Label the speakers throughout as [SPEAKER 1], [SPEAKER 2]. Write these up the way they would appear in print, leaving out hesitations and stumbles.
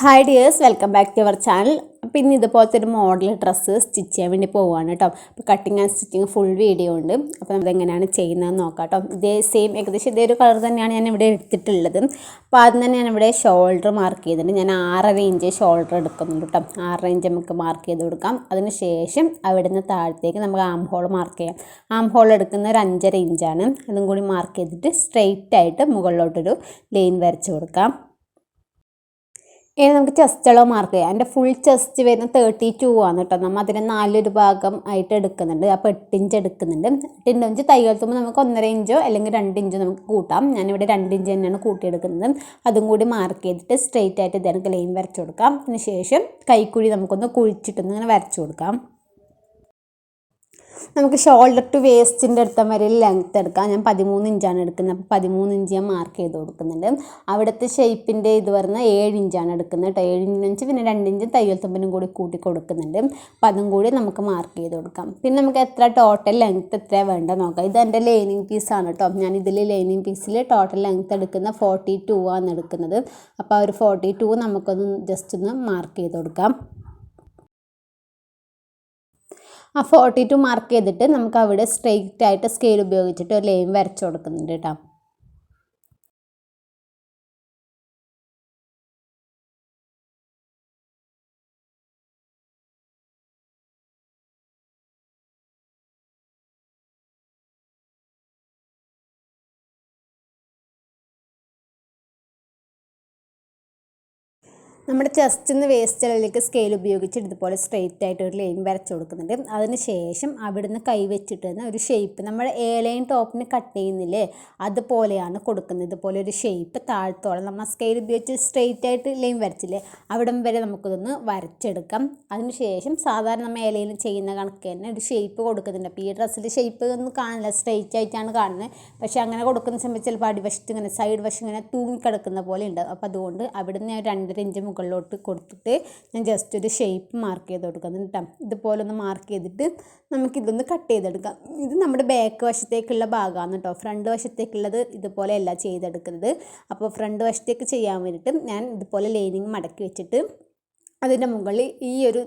[SPEAKER 1] Hi dears, welcome back to our channel. പിന്നെ ഇതുപോലത്തെ ഒരു മോഡൽ ഡ്രസ്സ് സ്റ്റിച്ച് ചെയ്യാൻ വേണ്ടി പോവുകയാണ് കേട്ടോ. അപ്പോൾ cutting and stitching full video ഉണ്ട്. അപ്പോൾ നമ്മളെങ്ങനെയാണ് ചെയ്യുന്നതെന്ന് നോക്കാം കേട്ടോ. ഇതേ ഏകദേശം ഇതേ ഒരു കളർ തന്നെയാണ് ഞാൻ ഇവിടെ എടുത്തിട്ടുള്ളത്. അപ്പോൾ ആദ്യം തന്നെ ഞാൻ ഇവിടെ ഷോൾഡർ മാർക്ക് ചെയ്തിട്ടുണ്ട്. ഞാൻ 6.5 ഇഞ്ച് ഷോൾഡർ എടുക്കുന്നുണ്ട് കേട്ടോ. 6.5 ഇഞ്ച് നമുക്ക് മാർക്ക് ചെയ്ത് കൊടുക്കാം. അതിന് ശേഷം അവിടെ നിന്ന് താഴത്തേക്ക് നമുക്ക് ആം ഹോൾ മാർക്ക് ചെയ്യാം. ആം ഹോൾ എടുക്കുന്ന ഒരു 5.5 ഇഞ്ചാണ്. അതും കൂടി മാർക്ക് ചെയ്തിട്ട് സ്ട്രെയിറ്റ് ആയിട്ട് മുകളിലോട്ടൊരു ലൈൻ വരച്ച് കൊടുക്കാം. ഇനി നമുക്ക് ചെസ്റ്റ് അളവ് മാർക്ക് ചെയ്യാം. എൻ്റെ ഫുൾ ചെസ്റ്റ് വരുന്ന 32 ആണ് കേട്ടോ. നമ്മൾ അതിന് 4 ഭാഗം ആയിട്ട് എടുക്കുന്നുണ്ട്. അപ്പോൾ 8 ഇഞ്ച് എടുക്കുന്നുണ്ട്. 8 ഇഞ്ച് തയ്യൽ തുമ്പോൾ നമുക്ക് 1.5 ഇഞ്ചോ അല്ലെങ്കിൽ 2 ഇഞ്ചോ നമുക്ക് കൂട്ടാം. ഞാനിവിടെ 2 ഇഞ്ച് തന്നെയാണ് കൂട്ടിയെടുക്കുന്നത്. അതും കൂടി മാർക്ക് ചെയ്തിട്ട് സ്ട്രെയിറ്റ് ആയിട്ട് ഇതിനൊക്കെ ലൈൻ വരച്ച് കൊടുക്കാം. അതിന് ശേഷം കൈക്കുഴി നമുക്കൊന്ന് കുഴിച്ചിട്ടൊന്ന് ഇങ്ങനെ വരച്ച് കൊടുക്കാം. നമുക്ക് ഷോൾഡർ ടു വേസ്റ്റിൻ്റെ അടുത്ത വരെ ലെങ്ത്ത് എടുക്കാം. ഞാൻ 13 ഇഞ്ചാണ് എടുക്കുന്നത്. അപ്പോൾ 13 ഇഞ്ച് ഞാൻ മാർക്ക് ചെയ്ത് കൊടുക്കുന്നുണ്ട്. അവിടുത്തെ ഷേപ്പിൻ്റെ ഇത് പറഞ്ഞാൽ 7 ഇഞ്ചാണ് എടുക്കുന്നത് കേട്ടോ. 7 ഇഞ്ച് പിന്നെ 2 ഇഞ്ച് തയ്യൽ തുമ്പിനും കൂടി കൂട്ടി കൊടുക്കുന്നുണ്ട്. അപ്പോൾ അതും കൂടി നമുക്ക് മാർക്ക് ചെയ്ത് കൊടുക്കാം. പിന്നെ നമുക്ക് എത്ര ടോട്ടൽ ലെങ്ത്ത് എത്ര വേണ്ട നോക്കാം. ഇത് എൻ്റെ ലൈനിങ് പീസാണ് കേട്ടോ. ഞാൻ ഇതിൽ ലൈനിങ് പീസിൽ ടോട്ടൽ ലെങ്ത്ത് എടുക്കുന്ന 42 ആണ് എടുക്കുന്നത്. അപ്പോൾ ആ ഒരു 42 നമുക്കൊന്ന് ജസ്റ്റ് ഒന്ന് മാർക്ക് ചെയ്ത് കൊടുക്കാം. ആ 42 മാർക്ക് ചെയ്തിട്ട് നമുക്ക് അവിടെ സ്ട്രെയിറ്റ് ആയിട്ട് സ്കെയിൽ ഉപയോഗിച്ചിട്ട് ഒരു ലൈൻ വരച്ച് കൊടുക്കുന്നുണ്ട് കേട്ടോ. നമ്മുടെ ചെസ്റ്റിൽ നിന്ന് വേസ്റ്റ് അളവിലേക്ക് സ്കെയിൽ ഉപയോഗിച്ച് ഇതുപോലെ സ്ട്രെയിറ്റ് ആയിട്ട് ഒരു ലൈൻ വരച്ച് കൊടുക്കുന്നുണ്ട്. അതിന് ശേഷം അവിടുന്ന് കൈ വെച്ചിട്ട് തന്നെ ഒരു ഷേപ്പ് നമ്മൾ എ ലൈൻ ടോപ്പിന് കട്ട് ചെയ്യുന്നില്ലേ, അതുപോലെയാണ് കൊടുക്കുന്നത്. ഇതുപോലെ ഒരു ഷേപ്പ് താഴത്തോളം നമ്മൾ സ്കെയിൽ ഉപയോഗിച്ച് സ്ട്രെയിറ്റ് ആയിട്ട് ലൈൻ വരച്ചില്ലേ, അവിടം വരെ നമുക്കിതൊന്ന് വരച്ചെടുക്കാം. അതിന് ശേഷം സാധാരണ നമ്മൾ എ ലൈൻ ചെയ്യുന്ന കണക്ക് തന്നെ ഒരു ഷേപ്പ് കൊടുക്കുന്നുണ്ട്. അപ്പോൾ ഈ ഡ്രസ്സിൽ ഷേപ്പ് ഒന്നും കാണില്ല, സ്ട്രെയിറ്റ് ആയിട്ടാണ് കാണുന്നത്. പക്ഷേ അങ്ങനെ കൊടുക്കുന്ന സമയത്ത് ചിലപ്പോൾ അടിവശത്ത് ഇങ്ങനെ സൈഡ് വശം ഇങ്ങനെ തൂങ്ങിക്കിടക്കുന്ന പോലെ ഉണ്ട്. അപ്പോൾ അതുകൊണ്ട് അവിടുന്ന് 2.5 ഇഞ്ച് മുകളിലോട്ട് കൊടുത്തിട്ട് ഞാൻ ജസ്റ്റ് ഒരു ഷേപ്പ് മാർക്ക് ചെയ്ത് കൊടുക്കുന്നുണ്ട് കേട്ടോ. ഇതുപോലെ ഒന്ന് മാർക്ക് ചെയ്തിട്ട് നമുക്കിതൊന്ന് കട്ട് ചെയ്തെടുക്കാം. ഇത് നമ്മുടെ ബാക്ക് വശത്തേക്കുള്ള ഭാഗമാണ് കേട്ടോ. ഫ്രണ്ട് വശത്തേക്കുള്ളത് ഇതുപോലെയല്ല ചെയ്തെടുക്കുന്നത്. അപ്പോൾ ഫ്രണ്ട് വശത്തേക്ക് ചെയ്യാൻ വേണ്ടിയിട്ട് ഞാൻ ഇതുപോലെ ലൈനിങ് മടക്കി വെച്ചിട്ട് അതിൻ്റെ മുകളിൽ ഈ ഒരു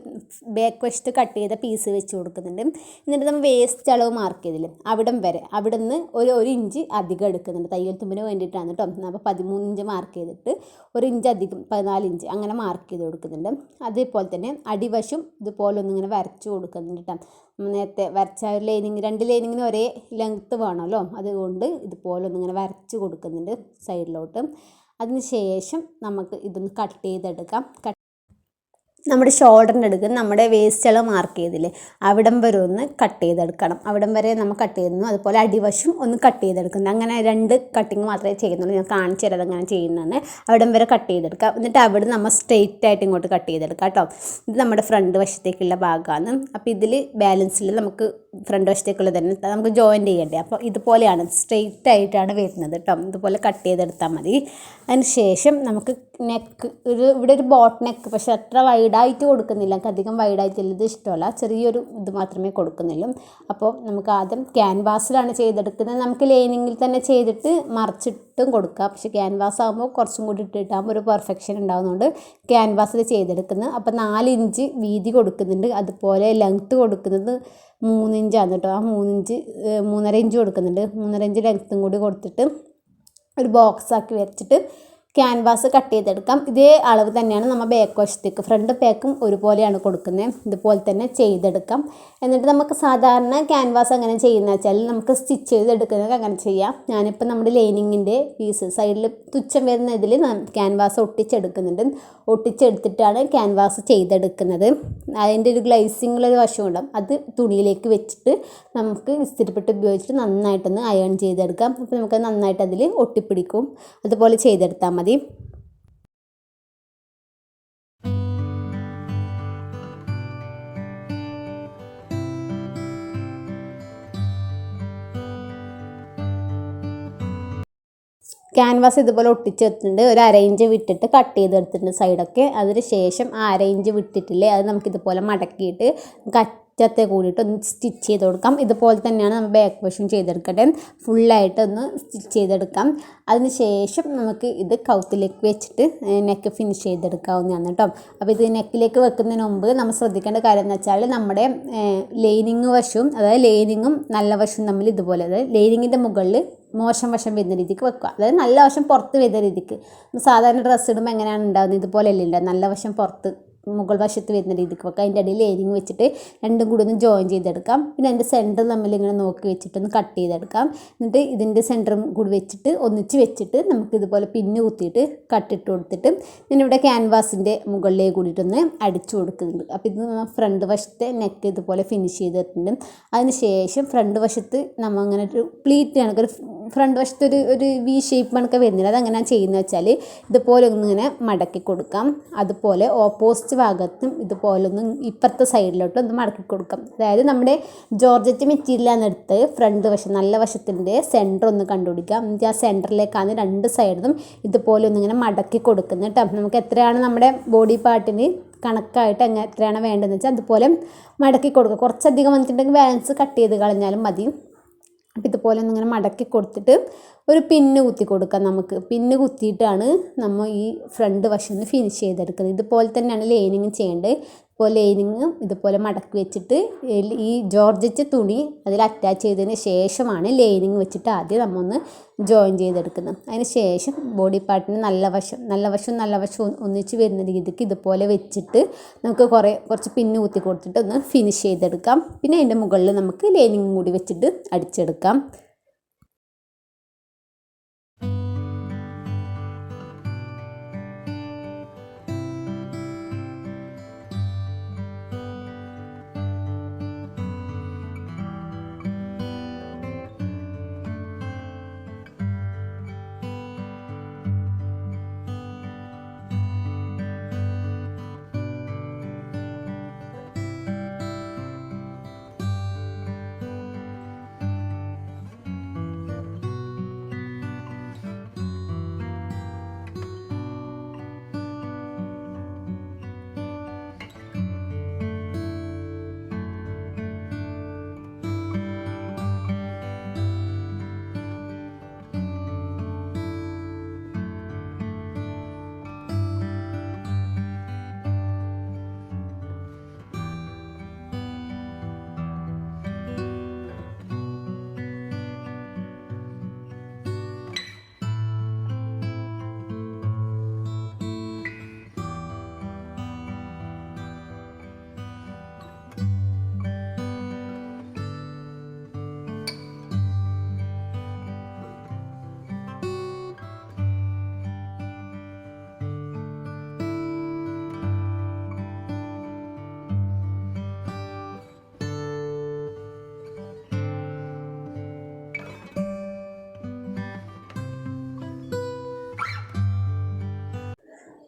[SPEAKER 1] ബാക്ക് വശത്ത് കട്ട് ചെയ്ത പീസ് വെച്ച് കൊടുക്കുന്നുണ്ട്. എന്നിട്ട് നമ്മൾ വേസ്റ്റ് അളവ് മാർക്ക് ചെയ്തില്ലേ, അവിടം വരെ അവിടെ നിന്ന് ഒരു ഇഞ്ച് അധികം എടുക്കുന്നുണ്ട്. തയ്യൽ തുമ്പിന് വേണ്ടിയിട്ടാണ് കേട്ടോ. അപ്പോൾ 13 ഇഞ്ച് മാർക്ക് ചെയ്തിട്ട് 1 ഇഞ്ച് അധികം 14 ഇഞ്ച് അങ്ങനെ മാർക്ക് ചെയ്ത് കൊടുക്കുന്നുണ്ട്. അതേപോലെ തന്നെ അടിവശം ഇതുപോലെ ഒന്നിങ്ങനെ വരച്ച് കൊടുക്കുന്നുണ്ട് കേട്ടോ. നേരത്തെ വരച്ച ഒരു ലൈനിങ് 2 ലൈനിങ്ങിന് ഒരേ ലെങ്ത്ത് വേണമല്ലോ, അതുകൊണ്ട് ഇതുപോലെ ഒന്നിങ്ങനെ വരച്ച് കൊടുക്കുന്നുണ്ട് സൈഡിലോട്ട്. അതിന് ശേഷം നമുക്ക് ഇതൊന്ന് കട്ട് ചെയ്തെടുക്കാം. നമ്മുടെ ഷോൾഡറിൻ്റെ അടുക്ക് നമ്മുടെ വേസ്റ്റ് അളവ് മാർക്ക് ചെയ്തില്ലേ, അവിടം വരെ ഒന്ന് കട്ട് ചെയ്തെടുക്കണം. അവിടം വരെ നമ്മൾ കട്ട് ചെയ്യുന്നു. അതുപോലെ അടിവശം ഒന്ന് കട്ട് ചെയ്തെടുക്കുന്നത്. അങ്ങനെ 2 കട്ടിങ് മാത്രമേ ചെയ്യുന്നുള്ളൂ. ഞാൻ കാണിച്ചു തരാം അങ്ങനെ ചെയ്യുന്നതാണ്. അവിടം വരെ കട്ട് ചെയ്തെടുക്കാം. എന്നിട്ട് അവിടെ നമ്മൾ സ്ട്രെയിറ്റ് ആയിട്ട് ഇങ്ങോട്ട് കട്ട് ചെയ്തെടുക്കാം കേട്ടോ. ഇത് നമ്മുടെ ഫ്രണ്ട് വശത്തേക്കുള്ള ഭാഗമാണ്. അപ്പോൾ ഇതിൽ ബാലൻസിൽ നമുക്ക് ഫ്രണ്ട് വശത്തേക്കുള്ള തന്നെ നമുക്ക് ജോയിൻറ്റ് ചെയ്യണ്ടേ. അപ്പോൾ ഇതുപോലെയാണ് സ്ട്രെയിറ്റ് ആയിട്ടാണ് വരുന്നത് കേട്ടോ. ഇതുപോലെ കട്ട് ചെയ്തെടുത്താൽ മതി. അതിന് ശേഷം നമുക്ക് നെക്ക് ഇവിടെ ഒരു ബോട്ട് നെക്ക്, പക്ഷെ അത്ര വൈഡായിട്ട് കൊടുക്കുന്നില്ല. നമുക്ക് അധികം വൈഡായിട്ടുള്ള ഇത് ഇഷ്ടമല്ല, ചെറിയൊരു ഇത് മാത്രമേ കൊടുക്കുന്നുള്ളൂ. അപ്പോൾ നമുക്ക് ആദ്യം ക്യാൻവാസിലാണ് ചെയ്തെടുക്കുന്നത്. നമുക്ക് ലൈനിങ്ങിൽ തന്നെ ചെയ്തിട്ട് മറിച്ചിട്ടും കൊടുക്കാം. പക്ഷേ ക്യാൻവാസ് ആകുമ്പോൾ കുറച്ചും കൂടി ഇട്ടിട്ടാകുമ്പോൾ ഒരു പെർഫെക്ഷൻ ഉണ്ടാകുന്നതുകൊണ്ട് ക്യാൻവാസിൽ ചെയ്തെടുക്കുന്നത്. അപ്പോൾ 4 ഇഞ്ച് വീതി കൊടുക്കുന്നുണ്ട്. അതുപോലെ ലെങ്ത്ത് കൊടുക്കുന്നത് 3 ഇഞ്ചാണ് കേട്ടോ. ആ 3.5 ഇഞ്ച് കൊടുക്കുന്നുണ്ട്. 3.5 ഇഞ്ച് ലെങ്ത്തും കൂടി കൊടുത്തിട്ട് ഒരു ബോക്സാക്കി വെച്ചിട്ട് ക്യാൻവാസ് കട്ട് ചെയ്തെടുക്കാം. ഇതേ അളവ് തന്നെയാണ് നമ്മൾ ബാക്ക് വശത്തേക്ക്, ഫ്രണ്ട് ബാക്കും ഒരുപോലെയാണ് കൊടുക്കുന്നത്. ഇതുപോലെ തന്നെ ചെയ്തെടുക്കാം. എന്നിട്ട് നമുക്ക് സാധാരണ ക്യാൻവാസ് അങ്ങനെ ചെയ്യുന്ന വെച്ചാൽ നമുക്ക് സ്റ്റിച്ച് ചെയ്തെടുക്കുന്നത് അങ്ങനെ ചെയ്യാം. ഞാനിപ്പോൾ നമ്മുടെ ലൈനിങ്ങിൻ്റെ പീസ് സൈഡിൽ തുച്ഛം വരുന്ന ഇതിൽ ക്യാൻവാസ് ഒട്ടിച്ചെടുക്കുന്നുണ്ട്. ഒട്ടിച്ചെടുത്തിട്ടാണ് ക്യാൻവാസ് ചെയ്തെടുക്കുന്നത്. അതിൻ്റെ ഒരു ഗ്ലേസിങ്ങുള്ളൊരു വശമുണ്ടാകും. അത് തുണിയിലേക്ക് വെച്ചിട്ട് നമുക്ക് ഇസ്തിരിപ്പെട്ട് ഉപയോഗിച്ചിട്ട് നന്നായിട്ടൊന്ന് അയൺ ചെയ്തെടുക്കാം. അപ്പോൾ നമുക്ക് നന്നായിട്ട് അതിൽ ഒട്ടിപ്പിടിക്കും. അതുപോലെ ചെയ്തെടുത്താൽ മതി. ക്യാൻവാസ് ഇതുപോലെ ഒട്ടിച്ചെടുത്തിട്ടുണ്ട്. ഒരു 1/2 ഇഞ്ച് വിട്ടിട്ട് കട്ട് ചെയ്തെടുത്തിട്ടുണ്ട് സൈഡൊക്കെ. അതിന് ശേഷം ആ 1/2 ഇഞ്ച് വിട്ടിട്ടില്ലേ, അത് നമുക്കിതുപോലെ മടക്കിയിട്ട് അറ്റത്തെ കൂടിയിട്ട് ഒന്ന് സ്റ്റിച്ച് ചെയ്ത് കൊടുക്കാം. ഇതുപോലെ തന്നെയാണ് നമ്മൾ ബാക്ക് വശം ചെയ്തെടുക്കട്ടെ. ഫുള്ളായിട്ട് ഒന്ന് സ്റ്റിച്ച് ചെയ്തെടുക്കാം. അതിന് ശേഷം നമുക്ക് ഇത് കൗത്തിലേക്ക് വെച്ചിട്ട് നെക്ക് ഫിനിഷ് ചെയ്തെടുക്കാവുന്നതാണ് കേട്ടോ. അപ്പോൾ ഇത് നെക്കിലേക്ക് വെക്കുന്നതിന് മുമ്പ് നമ്മൾ ശ്രദ്ധിക്കേണ്ട കാര്യം എന്ന് വെച്ചാൽ നമ്മുടെ ലൈനിങ് വശവും അതായത് ലൈനിങ്ങും നല്ല വശവും തമ്മിൽ ഇതുപോലെ, അതായത് ലൈനിങ്ങിൻ്റെ മുകളിൽ മോശം വശം വരുന്ന രീതിക്ക് വെക്കുക. അതായത് നല്ല വശം പുറത്ത് വരുന്ന രീതിക്ക്. സാധാരണ ഡ്രസ്സ് ഇടുമ്പോൾ എങ്ങനെയാണ് ഉണ്ടാകുന്നത്, ഇതുപോലെയല്ലേ ഉണ്ടാകും, നല്ല വശം പുറത്ത് മുകൾ വശത്ത് വരുന്ന രീതിക്ക് വെക്കുക. അതിൻ്റെ ഇടയിൽ ലൈനിങ് വെച്ചിട്ട് രണ്ടും കൂടി ഒന്ന് ജോയിൻ ചെയ്തെടുക്കാം. പിന്നെ അതിൻ്റെ സെൻറ്റർ തമ്മിൽ ഇങ്ങനെ നോക്കി വെച്ചിട്ടൊന്ന് കട്ട് ചെയ്തെടുക്കാം. എന്നിട്ട് ഇതിൻ്റെ സെൻറ്ററും കൂടി വെച്ചിട്ട് ഒന്നിച്ച് വെച്ചിട്ട് നമുക്ക് ഇതുപോലെ പിന്ന് കുത്തിയിട്ട് കട്ടിട്ട് കൊടുത്തിട്ട് ഞാനിവിടെ ക്യാൻവാസിൻ്റെ മുകളിലേക്ക് കൂടിയിട്ടൊന്ന് അടിച്ചു കൊടുക്കുന്നുണ്ട്. അപ്പോൾ ഇത് ഫ്രണ്ട് വശത്തെ നെക്ക് ഇതുപോലെ ഫിനിഷ് ചെയ്തിട്ടുണ്ട്. അതിന് ശേഷം ഫ്രണ്ട് വശത്ത് നമ്മൾ അങ്ങനെ ഒരു പ്ലീറ്റ് കണക്കൊരു ഫ്രണ്ട് വശത്ത് ഒരു വി ഷേപ്പ് കണക്ക് വരുന്നില്ല. അതെങ്ങനെയാണ് ചെയ്യുന്നത് വെച്ചാൽ ഇതുപോലെ ഒന്നിങ്ങനെ മടക്കി കൊടുക്കാം. അതുപോലെ ഓപ്പോസിറ്റ് ഭാഗത്തും ഇതുപോലെ ഒന്ന് ഇപ്പുറത്തെ സൈഡിലോട്ട് ഒന്ന് മടക്കി കൊടുക്കാം. അതായത് നമ്മുടെ ജോർജറ്റ് മെറ്റീരിയലാണ് എടുത്ത് ഫ്രണ്ട് വശം നല്ല വശത്തിൻ്റെ സെൻറ്റർ ഒന്ന് കണ്ടുപിടിക്കാം. എന്നിട്ട് ആ സെൻറ്ററിലേക്കാണ് രണ്ട് സൈഡിലും ഇതുപോലെ ഒന്നിങ്ങനെ മടക്കി കൊടുക്കുന്നത് കേട്ടോ. നമുക്ക് എത്രയാണ് നമ്മുടെ ബോഡി പാർട്ടിന് കണക്കായിട്ട് എത്രയാണ് വേണ്ടതെന്ന് വെച്ചാൽ അതുപോലെ മടക്കി കൊടുക്കുക. കുറച്ചധികം വന്നിട്ടുണ്ടെങ്കിൽ ബാലൻസ് കട്ട് ചെയ്ത് കളഞ്ഞാലും മതി. അപ്പോൾ ഇതുപോലെ ഒന്നിങ്ങനെ മടക്കി കൊടുത്തിട്ട് ഒരു പിന്ന് കുത്തി കൊടുക്കാം. നമുക്ക് പിന്ന് കുത്തിയിട്ടാണ് നമ്മൾ ഈ ഫ്രണ്ട് വശം ഫിനിഷ് ചെയ്തെടുക്കുന്നത്. ഇതുപോലെ തന്നെയാണ് ലൈനിങ് ചെയ്യേണ്ടത്. ഇപ്പോൾ ലൈനിങ് ഇതുപോലെ മടക്കി വെച്ചിട്ട് ഈ ജോർജറ്റ് തുണി അതിൽ അറ്റാച്ച് ചെയ്തതിന് ശേഷമാണ് ലൈനിങ് വെച്ചിട്ട് ആദ്യം നമ്മൾ ഒന്ന് ജോയിൻ ചെയ്തെടുക്കുന്നത്. അതിന് ശേഷം ബോഡി പാർട്ടിന് നല്ല വശവും ഒന്നിച്ച് വരുന്ന രീതിക്ക് ഇതുപോലെ വെച്ചിട്ട് നമുക്ക് കുറച്ച് പിന്ന് കുത്തി കൊടുത്തിട്ട് ഒന്ന് ഫിനിഷ് ചെയ്തെടുക്കാം. പിന്നെ അതിൻ്റെ മുകളിൽ നമുക്ക് ലൈനിങ് കൂടി വെച്ചിട്ട് അടിച്ചെടുക്കാം.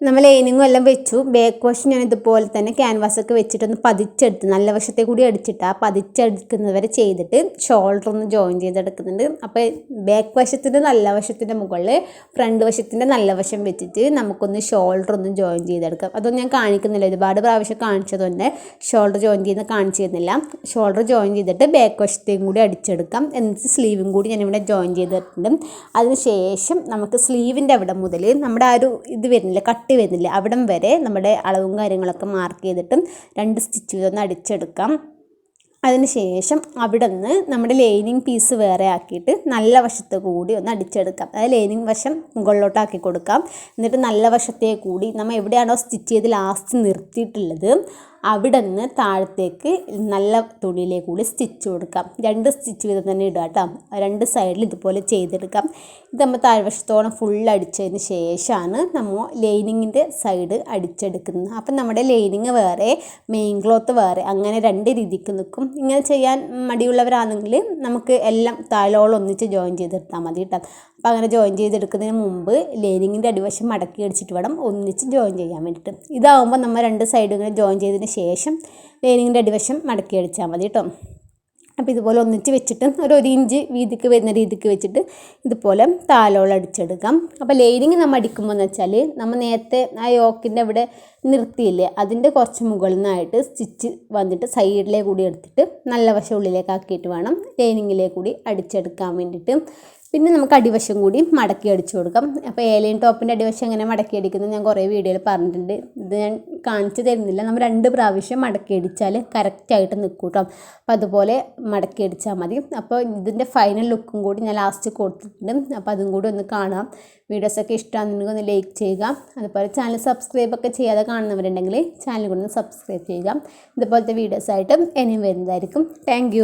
[SPEAKER 1] നമ്മൾ ലൈനിങ്ങും എല്ലാം വെച്ചു. ബാക്ക് വശം ഞാൻ ഇതുപോലെ തന്നെ ക്യാൻവാസൊക്കെ വെച്ചിട്ടൊന്ന് പതിച്ചെടുത്ത് നല്ല വശത്തെ കൂടി അടിച്ചിട്ട് ആ പതിച്ചെടുക്കുന്നത് വരെ ചെയ്തിട്ട് ഷോൾഡർ ഒന്ന് ജോയിൻ ചെയ്തെടുക്കുന്നുണ്ട്. അപ്പോൾ ബാക്ക് വശത്തിൻ്റെ നല്ല വശത്തിൻ്റെ മുകളിൽ ഫ്രണ്ട് വശത്തിൻ്റെ നല്ല വശം വെച്ചിട്ട് നമുക്കൊന്ന് ഷോൾഡർ ഒന്ന് ജോയിൻ ചെയ്തെടുക്കാം. അതൊന്നും ഞാൻ കാണിക്കുന്നില്ല, ഒരുപാട് പ്രാവശ്യം കാണിച്ചതുകൊണ്ട് ഷോൾഡർ ജോയിൻ ചെയ്യുന്നത് കാണിച്ചു തരുന്നില്ല. ഷോൾഡർ ജോയിൻ ചെയ്തിട്ട് ബാക്ക് വശത്തേയും കൂടി അടിച്ചെടുക്കാം. എന്നിട്ട് സ്ലീവും കൂടി ഞാനിവിടെ ജോയിൻ ചെയ്തിട്ടുണ്ട്. അതിന് ശേഷം നമുക്ക് സ്ലീവിൻ്റെ അവിടെ മുതൽ നമ്മുടെ ആ ഒരു ഇത് വരുന്നില്ല, കട്ട് വരുന്നില്ല, അവിടം വരെ നമ്മുടെ അളവും കാര്യങ്ങളൊക്കെ മാർക്ക് ചെയ്തിട്ടും 2 സ്റ്റിച്ച് ഇതൊന്ന് അടിച്ചെടുക്കാം. അതിന് ശേഷം അവിടെ നിന്ന് നമ്മുടെ ലൈനിങ് പീസ് വേറെ ആക്കിയിട്ട് നല്ല വശത്ത് കൂടി ഒന്ന് അടിച്ചെടുക്കാം. അതായത് ലൈനിങ് വശം മുകളിലോട്ടാക്കി കൊടുക്കാം. എന്നിട്ട് നല്ല വശത്തേ കൂടി നമ്മൾ എവിടെയാണോ സ്റ്റിച്ച് ചെയ്ത് ലാസ്റ്റ് നിർത്തിയിട്ടുള്ളത് അവിടെ നിന്ന് താഴത്തേക്ക് നല്ല തുണിയിലേക്ക് കൂടി സ്റ്റിച്ച് കൊടുക്കാം. 2 സ്റ്റിച്ച് വീതം തന്നെ ഇടുക കേട്ടോ. 2 സൈഡിൽ ഇതുപോലെ ചെയ്തെടുക്കാം. ഇത് നമ്മൾ താഴ്വശത്തോളം ഫുൾ അടിച്ചതിന് ശേഷമാണ് നമ്മൾ ലൈനിങ്ങിൻ്റെ സൈഡ് അടിച്ചെടുക്കുന്നത്. അപ്പം നമ്മുടെ ലൈനിങ് വേറെ മെയിൻ ക്ലോത്ത് വേറെ അങ്ങനെ 2 രീതിക്ക് നിൽക്കും. ഇങ്ങനെ ചെയ്യാൻ മടിയുള്ളവരാണെങ്കിൽ നമുക്ക് എല്ലാം താഴോളം ഒന്നിച്ച് ജോയിൻ ചെയ്തെടുത്താൽ മതി കേട്ടോ. അപ്പോൾ അങ്ങനെ ജോയിൻ ചെയ്തെടുക്കുന്നതിന് മുമ്പ് ലൈനിങ്ങിൻ്റെ അടിവശം മടക്കി അടിച്ചിട്ട് വേണം ഒന്നിച്ച് ജോയിൻ ചെയ്യാൻ വേണ്ടിയിട്ട്. ഇതാവുമ്പോൾ നമ്മൾ 2 സൈഡും ഇങ്ങനെ ജോയിൻ ചെയ്തതിന് ശേഷം ലൈനിങ്ങിൻ്റെ അടിവശം മടക്കി അടിച്ചാൽ മതി കേട്ടോ. അപ്പോൾ ഇതുപോലെ ഒന്നിച്ച് വെച്ചിട്ട് ഒരു ഇഞ്ച് വീതിക്ക് വരുന്ന രീതിക്ക് വെച്ചിട്ട് ഇതുപോലെ താലോളം അടിച്ചെടുക്കാം. അപ്പോൾ ലൈനിങ് നമ്മൾ അടിക്കുമ്പോൾ എന്ന് വെച്ചാൽ നമ്മൾ നേരത്തെ ആ യോക്കിൻ്റെ അവിടെ നിർത്തിയില്ലേ അതിൻ്റെ കുറച്ച് മുകളിൽ നിന്നായിട്ട് സ്റ്റിച്ച് വന്നിട്ട് സൈഡിലേ കൂടി എടുത്തിട്ട് നല്ല വശം ഉള്ളിലേക്ക് ആക്കിയിട്ട് വേണം ലൈനിങ്ങിലേ കൂടി അടിച്ചെടുക്കാൻ വേണ്ടിയിട്ട്. പിന്നെ നമുക്ക് അടിവശം കൂടി മടക്കി അടിച്ചു കൊടുക്കാം. അപ്പോൾ ഏലൈൻ ടോപ്പിൻ്റെ അടിവശം എങ്ങനെ മടക്കി അടിക്കുന്നത് ഞാൻ കുറേ വീഡിയോയിൽ പറഞ്ഞിട്ടുണ്ട്. ഇത് ഞാൻ കാണിച്ചു തരുന്നില്ല. നമ്മൾ 2 പ്രാവശ്യം മടക്കി അടിച്ചാൽ കറക്റ്റായിട്ട് നിൽക്കും കേട്ടോ. അപ്പോൾ അതുപോലെ മടക്കി അടിച്ചാൽ മതി. അപ്പോൾ ഇതിൻ്റെ ഫൈനൽ ലുക്കും കൂടി ഞാൻ ലാസ്റ്റ് കൊടുത്തിട്ടുണ്ട്. അപ്പോൾ അതും കൂടി ഒന്ന് കാണാം. വീഡിയോസൊക്കെ ഇഷ്ടമാണെന്നുണ്ടെങ്കിൽ ഒന്ന് ലൈക്ക് ചെയ്യുക. അതുപോലെ ചാനൽ സബ്സ്ക്രൈബൊക്കെ ചെയ്യാതെ കാണുന്നവരുണ്ടെങ്കിൽ ചാനൽ കൂടി ഒന്ന് സബ്സ്ക്രൈബ് ചെയ്യുക. ഇതുപോലത്തെ വീഡിയോസായിട്ട് ഇനിയും വരുന്നതായിരിക്കും. താങ്ക്